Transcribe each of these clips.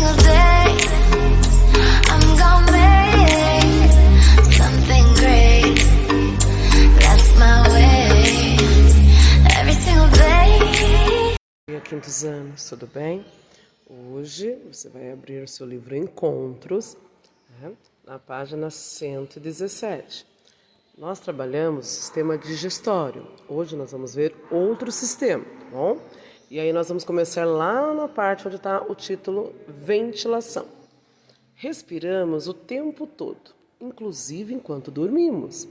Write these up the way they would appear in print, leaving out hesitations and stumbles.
single day I'm gonna make something great. That's my way. Every single day. Dia quintos anos, tudo bem? Hoje você vai abrir o seu livro Encontros, né, na página 117. Nós trabalhamos o sistema digestório. Hoje nós vamos ver outro sistema, tá bom? E aí nós vamos começar lá na parte onde está o título Ventilação. Respiramos o tempo todo, inclusive enquanto dormimos.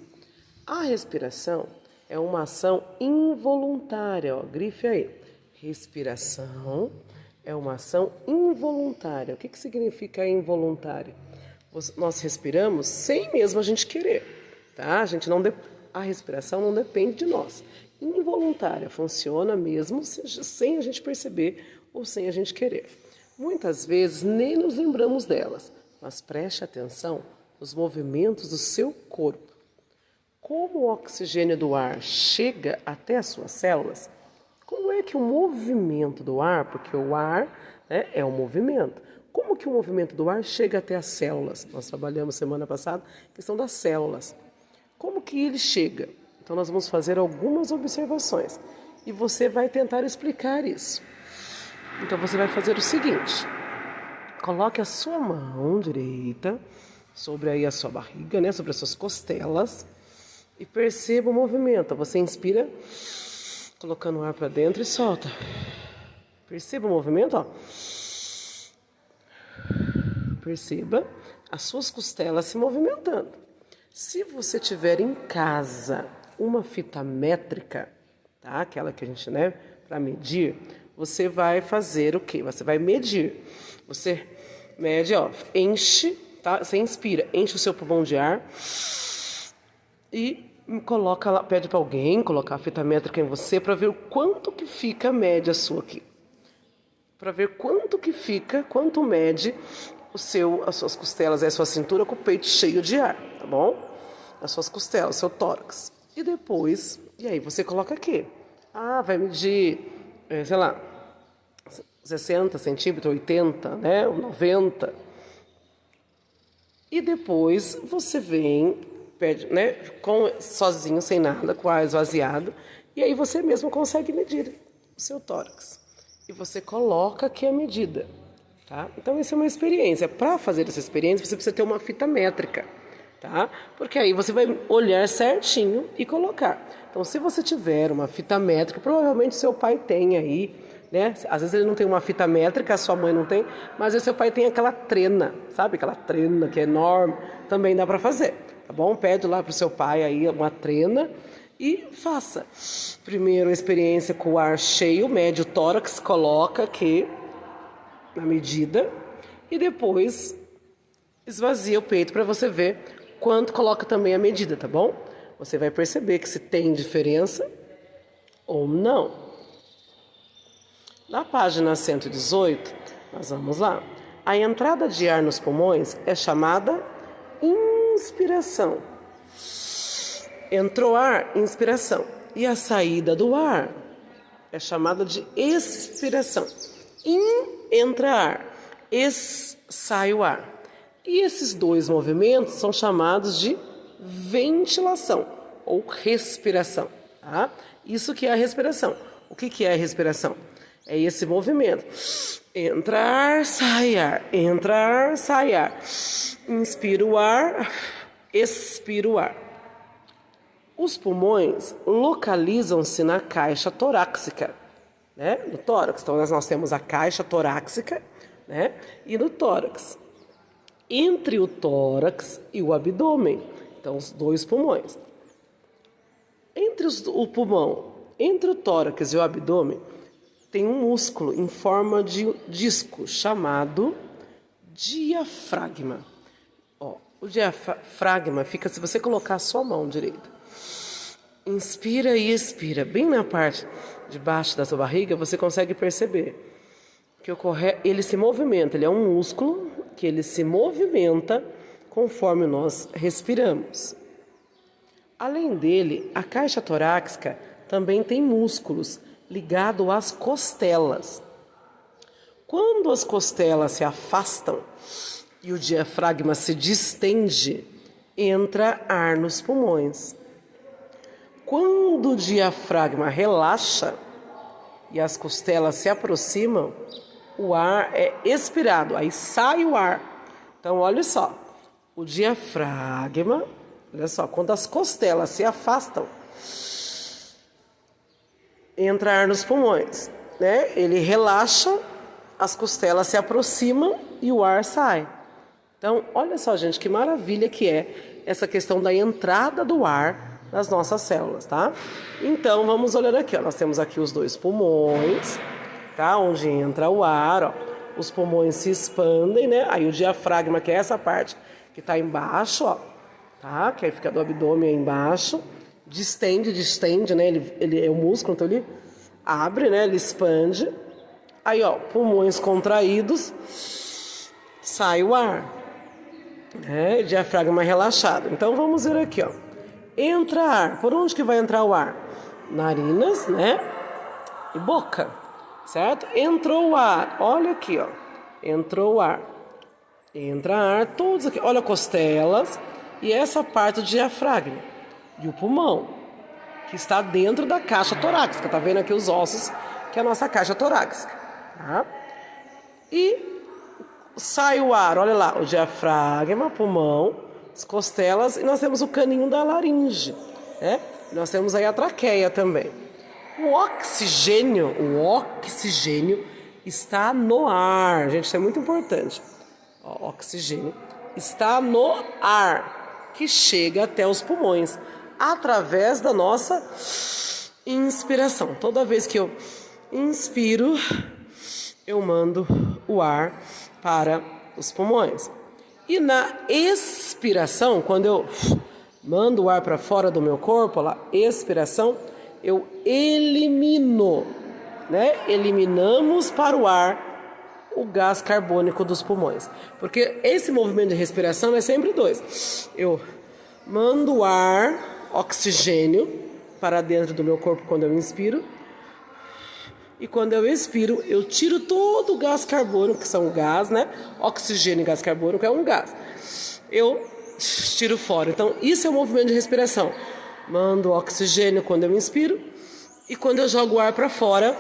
A respiração é uma ação involuntária, ó, grife aí. Respiração é uma ação involuntária. O que significa involuntária? Nós respiramos sem mesmo a gente querer, tá? A respiração não depende de nós. Involuntária, funciona mesmo sem a gente perceber ou sem a gente querer. Muitas vezes nem nos lembramos delas, mas preste atenção nos movimentos do seu corpo. Como o oxigênio do ar chega até as suas células, como é que o movimento do ar, porque o ar, né, é um movimento, como que o movimento do ar chega até as células? Nós trabalhamos semana passada a questão das células. Como que ele chega? Então nós vamos fazer algumas observações e você vai tentar explicar isso. Então você vai fazer o seguinte: coloque a sua mão direita sobre aí a sua barriga, né, sobre as suas costelas e perceba o movimento. Você inspira, colocando o ar para dentro e solta. Perceba o movimento, ó. Perceba as suas costelas se movimentando. Se você tiver em casa uma fita métrica, tá? Aquela que a gente, né, para medir, você vai fazer o quê? Você vai medir. Você mede, ó, enche, tá? Você inspira, enche o seu pulmão de ar e coloca lá, pede para alguém colocar a fita métrica em você para ver o quanto que fica a média sua aqui. Para ver quanto que fica, quanto mede as suas costelas, a sua cintura com o peito cheio de ar, tá bom? As suas costelas, seu tórax. E depois, e aí você coloca aqui. Vai medir, sei lá, 60 centímetros, 80, né, 90. E depois você vem, pede, né, sozinho, sem nada, com o ar esvaziado. E aí você mesmo consegue medir o seu tórax. E você coloca aqui a medida, tá? Então, isso é uma experiência. Para fazer essa experiência, você precisa ter uma fita métrica, tá? Porque aí você vai olhar certinho e colocar. Então, se você tiver uma fita métrica, provavelmente seu pai tem aí, né? Às vezes ele não tem uma fita métrica, a sua mãe não tem, mas aí seu pai tem aquela trena, sabe? Aquela trena que é enorme, também dá para fazer, tá bom? Pede lá pro seu pai aí uma trena e faça. Primeiro a experiência com o ar cheio, mede o tórax, coloca aqui na medida e depois esvazia o peito para você ver quanto coloca também a medida, tá bom? Você vai perceber que se tem diferença ou não. Na página 118, nós vamos lá. A entrada de ar nos pulmões é chamada inspiração. Entrou ar, inspiração. E a saída do ar é chamada de expiração. Entra ar, sai o ar. E esses dois movimentos são chamados de ventilação ou respiração, tá? Isso que é a respiração. O que é a respiração? É esse movimento. Entra ar, sai ar. Entra ar, sai ar. Inspira o ar, expira o ar. Os pulmões localizam-se na caixa torácica, né? No tórax. Então, nós temos a caixa torácica, né? E no tórax. Entre o tórax e o abdômen. Então, os dois pulmões. Entre o tórax e o abdômen, tem um músculo em forma de disco chamado diafragma. Ó, o diafragma fica, se você colocar a sua mão direita, inspira e expira, bem na parte de baixo da sua barriga, você consegue perceber que ele se movimenta, ele é um músculo que ele se movimenta conforme nós respiramos. Além dele, a caixa torácica também tem músculos ligados às costelas. Quando as costelas se afastam e o diafragma se distende, entra ar nos pulmões. Quando o diafragma relaxa e as costelas se aproximam, o ar é expirado, aí sai o ar. Então, olha só, o diafragma, olha só, quando as costelas se afastam, entra ar nos pulmões, né? Ele relaxa, as costelas se aproximam e o ar sai. Então, olha só, gente, que maravilha que é essa questão da entrada do ar nas nossas células, tá? Então, vamos olhar aqui, ó. Nós temos aqui os dois pulmões, tá? Onde entra o ar, ó. Os pulmões se expandem, né? Aí o diafragma, que é essa parte que tá embaixo, ó, tá? Que aí fica do abdômen aí embaixo. Distende, né? Ele é o músculo, então ele abre, né? Ele expande. Aí, ó, pulmões contraídos, sai o ar, né? Diafragma relaxado. Então, vamos ver aqui, ó. Entra ar. Por onde que vai entrar o ar? Narinas, né? E boca, certo? Entrou o ar. Olha aqui, ó. Entrou o ar. Entra ar, todos aqui. Olha, costelas e essa parte do diafragma. E o pulmão, que está dentro da caixa torácica. Tá vendo aqui os ossos, que é a nossa caixa torácica. Tá? E sai o ar, olha lá, o diafragma, pulmão, as costelas, e nós temos o caninho da laringe, né? Nós temos aí a traqueia também. O oxigênio está no ar, gente, isso é muito importante. O oxigênio está no ar, que chega até os pulmões, através da nossa inspiração. Toda vez que eu inspiro, eu mando o ar para os pulmões. E na expiração, quando eu mando o ar para fora do meu corpo, lá, expiração, eu elimino, né? Eliminamos para o ar o gás carbônico dos pulmões. Porque esse movimento de respiração é sempre dois. Eu mando o ar, oxigênio, para dentro do meu corpo quando eu inspiro. E quando eu expiro, eu tiro todo o gás carbônico, que são gás, né? Oxigênio e gás carbônico é um gás. Eu tiro fora. Então, isso é o movimento de respiração. Mando oxigênio quando eu inspiro. E quando eu jogo o ar para fora,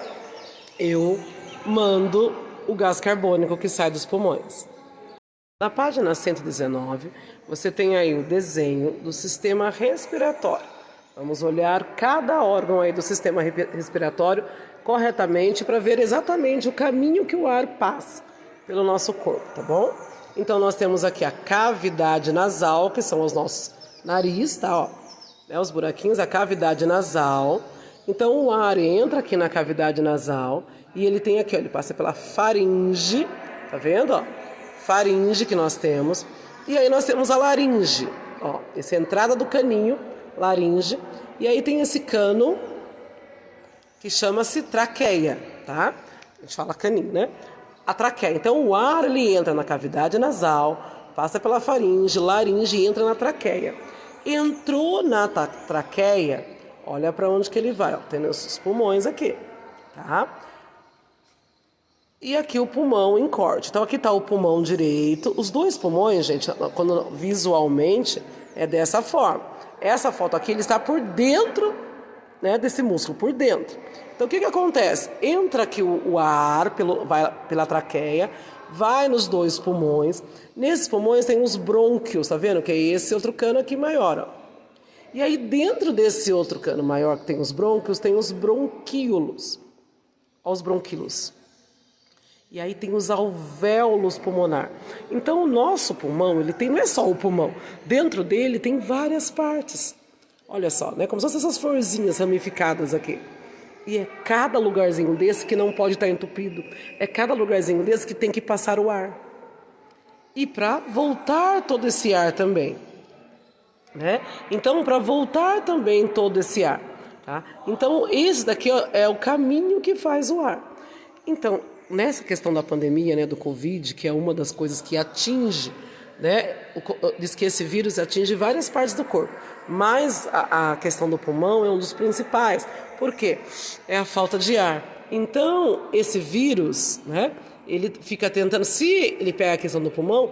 eu mando o gás carbônico que sai dos pulmões. Na página 119, você tem aí o desenho do sistema respiratório. Vamos olhar cada órgão aí do sistema respiratório corretamente para ver exatamente o caminho que o ar passa pelo nosso corpo, tá bom? Então nós temos aqui a cavidade nasal, que são os nossos nariz, tá? Ó, né, os buraquinhos, a cavidade nasal. Então o ar entra aqui na cavidade nasal e ele tem aqui, ó, ele passa pela faringe, tá vendo? Ó, faringe que nós temos. E aí nós temos a laringe, ó, essa entrada do caninho, laringe. E aí tem esse cano que chama-se traqueia, tá? A gente fala caninho, né? A traqueia. Então, o ar, ele entra na cavidade nasal, passa pela faringe, laringe e entra na traqueia. Entrou na traqueia, olha para onde que ele vai, ó. Tem os pulmões aqui, tá? E aqui o pulmão em corte. Então, aqui está o pulmão direito. Os dois pulmões, gente, quando visualmente, é dessa forma. Essa foto aqui, ele está por dentro, né, desse músculo, por dentro. Então, o que acontece? Entra aqui o ar vai pela traqueia, vai nos dois pulmões. Nesses pulmões tem os brônquios, tá vendo? Que é esse outro cano aqui maior, ó. E aí, dentro desse outro cano maior que tem os brônquios, tem os bronquíolos. Ó, os bronquíolos. E aí tem os alvéolos pulmonar. Então, o nosso pulmão, ele tem, não é só o pulmão. Dentro dele tem várias partes. Olha só, né? Como se fossem essas florzinhas ramificadas aqui. E é cada lugarzinho desse que não pode estar entupido. É cada lugarzinho desse que tem que passar o ar. E para voltar todo esse ar também, né? Então, para voltar também todo esse ar, tá? Então, esse daqui, ó, é o caminho que faz o ar. Então, nessa questão da pandemia, né, do Covid, que é uma das coisas que atinge, né, diz que esse vírus atinge várias partes do corpo, mas a questão do pulmão é um dos principais. Por quê? É a falta de ar. Então, esse vírus, né, ele fica tentando, se ele pega a questão do pulmão,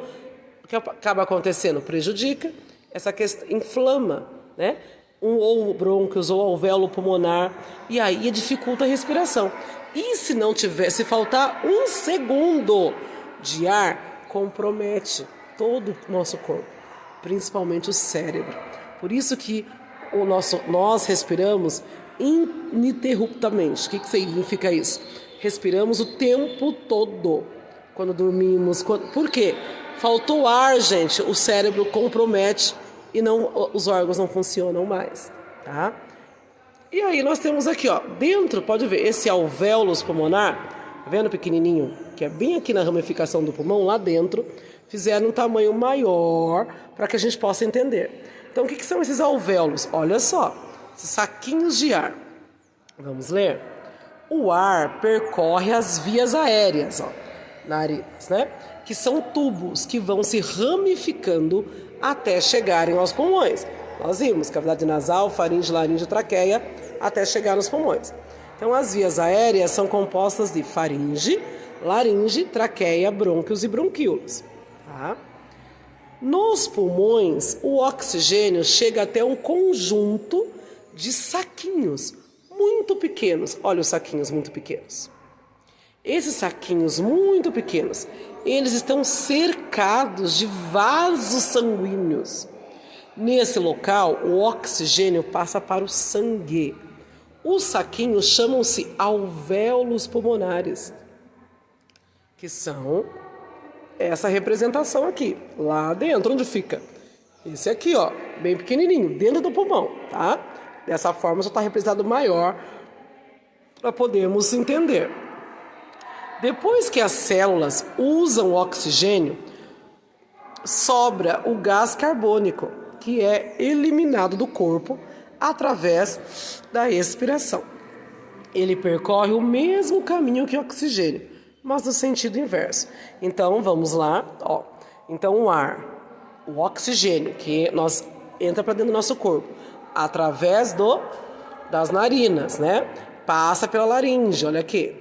o que acaba acontecendo? Prejudica, essa questão inflama, né? Ou o brônquios ou o alvéolo pulmonar, e aí dificulta a respiração. E se não tiver, se faltar 1 segundo de ar, compromete todo o nosso corpo, principalmente o cérebro. Por isso que nós respiramos ininterruptamente. O que significa isso? Respiramos o tempo todo quando dormimos. Por quê? Faltou ar, gente, o cérebro compromete e os órgãos não funcionam mais, tá? E aí nós temos aqui, ó, dentro, pode ver, esse alvéolos pulmonar, tá vendo pequenininho? Que é bem aqui na ramificação do pulmão, lá dentro, fizeram um tamanho maior para que a gente possa entender. Então, o que são esses alvéolos? Olha só, esses saquinhos de ar. Vamos ler? O ar percorre as vias aéreas, ó, narinas, né? Que são tubos que vão se ramificando até chegarem aos pulmões. Nós vimos cavidade nasal, faringe, laringe, traqueia, até chegar nos pulmões. Então, as vias aéreas são compostas de faringe, laringe, traqueia, brônquios e bronquíolos. Tá? Nos pulmões, o oxigênio chega até um conjunto de saquinhos muito pequenos. Olha os saquinhos muito pequenos. Esses saquinhos muito pequenos, eles estão cercados de vasos sanguíneos. Nesse local, o oxigênio passa para o sangue. Os saquinhos chamam-se alvéolos pulmonares, que são essa representação aqui, lá dentro, onde fica. Esse aqui, ó, bem pequenininho, dentro do pulmão, tá? Dessa forma, só está representado maior para podermos entender. Depois que as células usam o oxigênio, sobra o gás carbônico, que é eliminado do corpo através da expiração. Ele percorre o mesmo caminho que o oxigênio, mas no sentido inverso. Então, vamos lá, ó. Então, o oxigênio que entra para dentro do nosso corpo através das narinas, né? Passa pela laringe, olha aqui.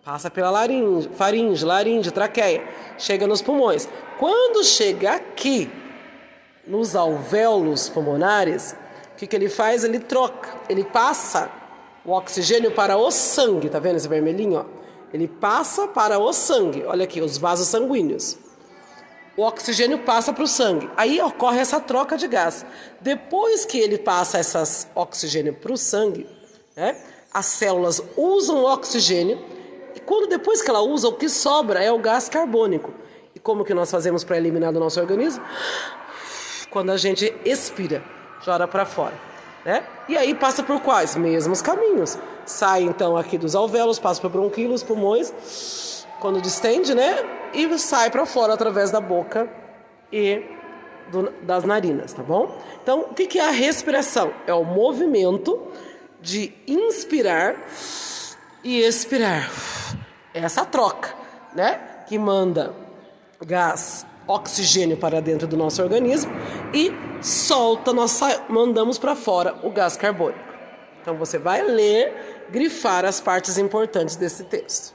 Passa pela laringe, faringe, laringe, traqueia, chega nos pulmões. Quando chega aqui, nos alvéolos pulmonares, o que ele faz? Ele troca, ele passa o oxigênio para o sangue, tá vendo esse vermelhinho? Ó? Ele passa para o sangue, olha aqui, os vasos sanguíneos. O oxigênio passa para o sangue, aí ocorre essa troca de gás. Depois que ele passa esse oxigênio para o sangue, né, as células usam o oxigênio, e depois que ela usa, o que sobra é o gás carbônico. E como que nós fazemos para eliminar do nosso organismo? Quando a gente expira, joga para fora, né? E aí passa por quais? Mesmos caminhos. Sai então aqui dos alvéolos, passa por bronquíolos, pulmões, quando distende, né? E sai para fora através da boca e das narinas, tá bom? Então, o que é a respiração? É o movimento de inspirar e expirar. Essa troca, né? Que manda gás, oxigênio para dentro do nosso organismo e solta, nós mandamos para fora o gás carbônico. Então você vai ler, grifar as partes importantes desse texto.